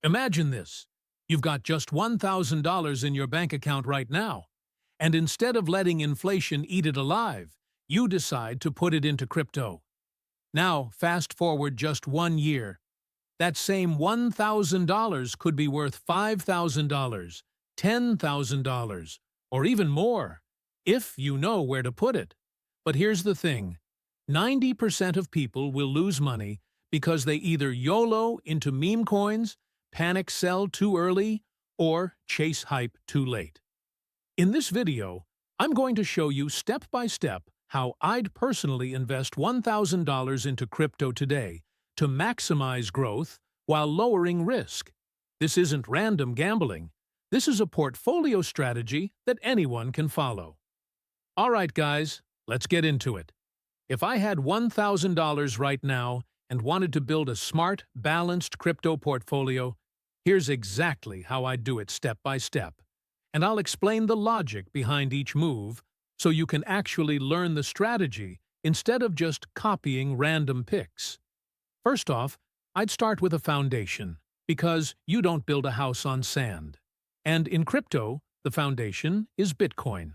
Imagine this. You've got just $1,000 in your bank account right now, and instead of letting inflation eat it alive, you decide to put it into crypto. Now, fast forward just 1 year. That same $1,000 could be worth $5,000, $10,000, or even more, if you know where to put it. But here's the thing. 90% of people will lose money because they either YOLO into meme coins, panic sell too early, or chase hype too late. In this video, I'm going to show you step by step how I'd personally invest $1,000 into crypto today to maximize growth while lowering risk. This isn't random gambling. This is a portfolio strategy that anyone can follow. All right, guys, let's get into it. If I had $1,000 right now and wanted to build a smart, balanced crypto portfolio, here's exactly how I'd do it step by step. And I'll explain the logic behind each move so you can actually learn the strategy instead of just copying random picks. First off, I'd start with a foundation, because you don't build a house on sand. And in crypto, the foundation is Bitcoin.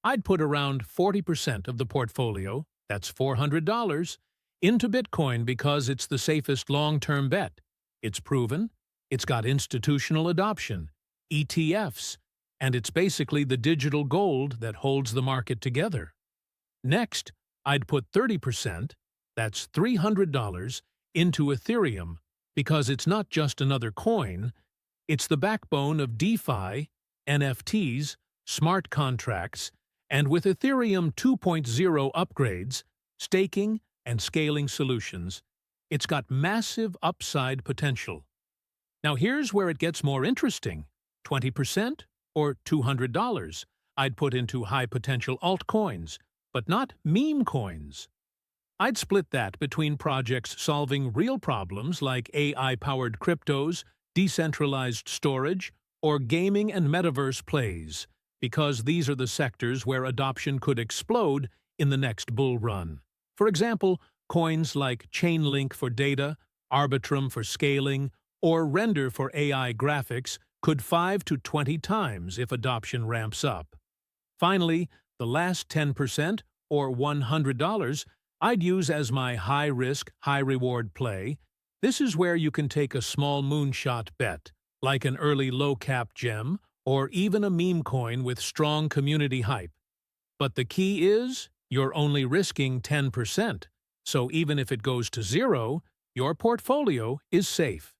I'd put around 40% of the portfolio, that's $400, into Bitcoin because it's the safest long-term bet. It's proven, it's got institutional adoption, ETFs, and it's basically the digital gold that holds the market together. Next, I'd put 30%, that's $300, into Ethereum because it's not just another coin, it's the backbone of DeFi, NFTs, smart contracts, and with Ethereum 2.0 upgrades, staking, and scaling solutions, it's got massive upside potential. Now here's where it gets more interesting. 20%, or $200, I'd put into high-potential altcoins, but not meme coins. I'd split that between projects solving real problems like AI-powered cryptos, decentralized storage, or gaming and metaverse plays, because these are the sectors where adoption could explode in the next bull run. For example, coins like Chainlink for data, Arbitrum for scaling, or Render for AI graphics could 5 to 20 times if adoption ramps up. Finally, the last 10%, or $100, I'd use as my high-risk, high-reward play. This is where you can take a small moonshot bet, like an early low-cap gem, or even a meme coin with strong community hype. But the key is, you're only risking 10%, so even if it goes to zero, your portfolio is safe.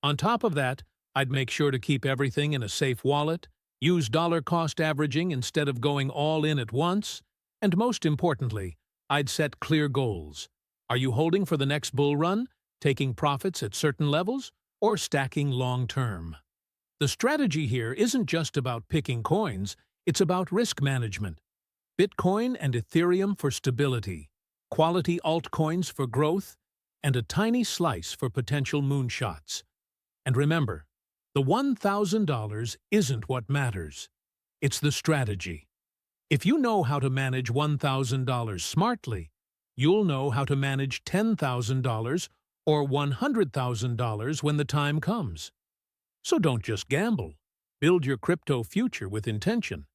On top of that, I'd make sure to keep everything in a safe wallet, use dollar-cost averaging instead of going all in at once, and most importantly, I'd set clear goals. Are you holding for the next bull run, taking profits at certain levels, or stacking long-term? The strategy here isn't just about picking coins, it's about risk management. Bitcoin and Ethereum for stability, quality altcoins for growth, and a tiny slice for potential moonshots. And remember, the $1,000 isn't what matters. It's the strategy. If you know how to manage $1,000 smartly, you'll know how to manage $10,000 or $100,000 when the time comes. So don't just gamble. Build your crypto future with intention.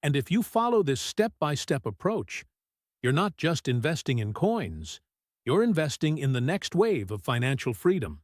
And if you follow this step-by-step approach, you're not just investing in coins, you're investing in the next wave of financial freedom.